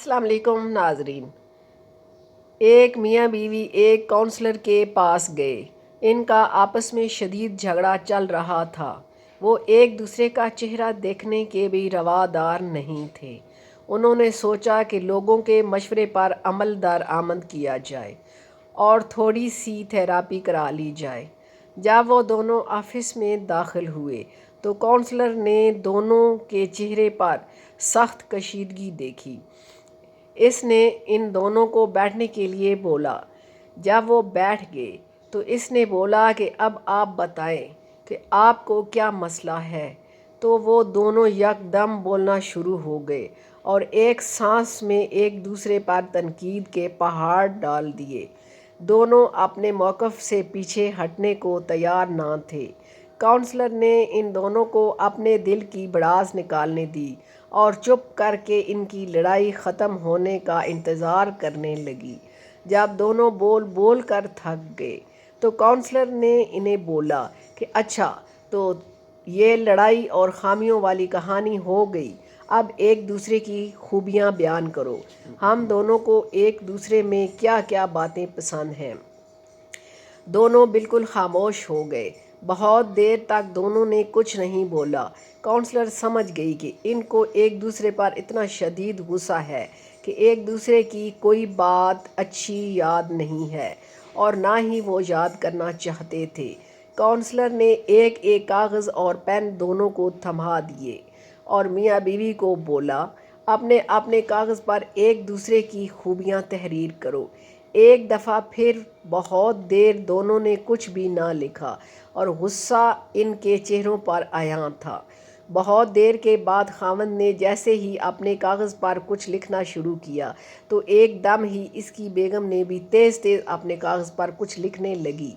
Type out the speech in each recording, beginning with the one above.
अस्सलाम वालेकुम नाजरीन। एक मियाँ बीवी एक काउंसलर के पास गए। इनका आपस में शदीद झगड़ा चल रहा था। वो एक दूसरे का चेहरा देखने के भी रवादार नहीं थे। उन्होंने सोचा कि लोगों के मशवरे पर अमल दरामद किया जाए और थोड़ी सी थेरापी करा ली जाए। जब वो दोनों ऑफिस में दाखिल हुए तो काउंसलर ने दोनों के चेहरे पर सख्त कशीदगी देखी। इसने इन दोनों को बैठने के लिए बोला। जब वो बैठ गए तो इसने बोला कि अब आप बताएं कि आपको क्या मसला है। तो वो दोनों यकदम बोलना शुरू हो गए और एक सांस में एक दूसरे पर तनकीद के पहाड़ डाल दिए। दोनों अपने मौक़िफ़ से पीछे हटने को तैयार ना थे। काउंसलर ने इन दोनों को अपने दिल की भड़ास निकालने दी और चुप करके इनकी लड़ाई ख़त्म होने का इंतज़ार करने लगी। जब दोनों बोल बोल कर थक गए तो काउंसलर ने इन्हें बोला कि अच्छा, तो ये लड़ाई और ख़ामियों वाली कहानी हो गई। अब एक दूसरे की खूबियाँ बयान करो। हम दोनों को एक दूसरे में क्या क्या बातें पसंद हैं। दोनों बिल्कुल खामोश हो गए। बहुत देर तक दोनों ने कुछ नहीं बोला। काउंसलर समझ गई कि इनको एक दूसरे पर इतना शदीद गुस्सा है कि एक दूसरे की कोई बात अच्छी याद नहीं है और ना ही वो याद करना चाहते थे। काउंसलर ने एक एक कागज़ और पेन दोनों को थमा दिए और मियाँ बीवी को बोला, अपने अपने कागज़ पर एक दूसरे की खूबियाँ तहरीर करो। एक दफ़ा फिर बहुत देर दोनों ने कुछ भी ना लिखा और गुस्सा इनके चेहरों पर आया था। बहुत देर के बाद खावंद ने जैसे ही अपने कागज़ पर कुछ लिखना शुरू किया तो एकदम ही इसकी बेगम ने भी तेज़ तेज़ अपने कागज़ पर कुछ लिखने लगी।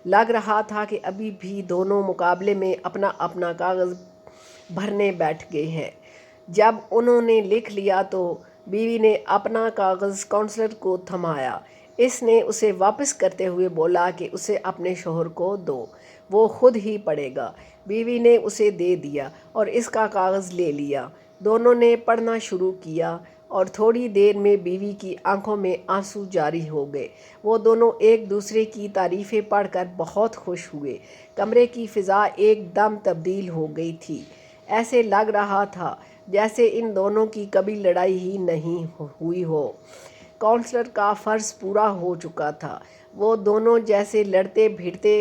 लग रहा था कि अभी भी दोनों मुकाबले में अपना अपना कागज़ भरने बैठ गए हैं। जब उन्होंने लिख लिया तो बीवी ने अपना कागज़ काउंसलर को थमाया। इसने उसे वापस करते हुए बोला कि उसे अपने शौहर को दो, वो खुद ही पढ़ेगा। बीवी ने उसे दे दिया और इसका कागज़ ले लिया। दोनों ने पढ़ना शुरू किया और थोड़ी देर में बीवी की आंखों में आंसू जारी हो गए। वो दोनों एक दूसरे की तारीफ़ें पढ़कर बहुत खुश हुए। कमरे की फ़िज़ा एकदम तब्दील हो गई थी। ऐसे लग रहा था जैसे इन दोनों की कभी लड़ाई ही नहीं हुई हो। काउंसलर का फ़र्ज़ पूरा हो चुका था। वो दोनों जैसे लड़ते भिड़ते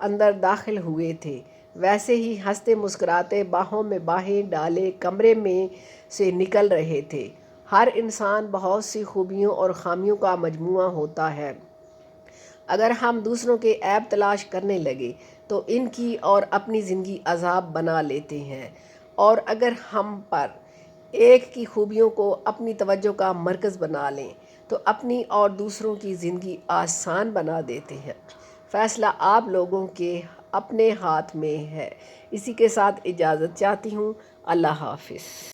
अंदर दाखिल हुए थे वैसे ही हंसते मुस्कुराते बाहों में बाहें डाले कमरे में से निकल रहे थे। हर इंसान बहुत सी खूबियों और ख़ामियों का मजमूआ होता है। अगर हम दूसरों के ऐब तलाश करने लगे तो इनकी और अपनी ज़िंदगी अज़ाब बना लेते हैं, और अगर हम पर एक की खूबियों को अपनी तवज्जो का मरकज़ बना लें तो अपनी और दूसरों की ज़िंदगी आसान बना देते हैं। फ़ैसला आप लोगों के अपने हाथ में है। इसी के साथ इजाज़त चाहती हूँ। अल्लाह हाफ़िज़।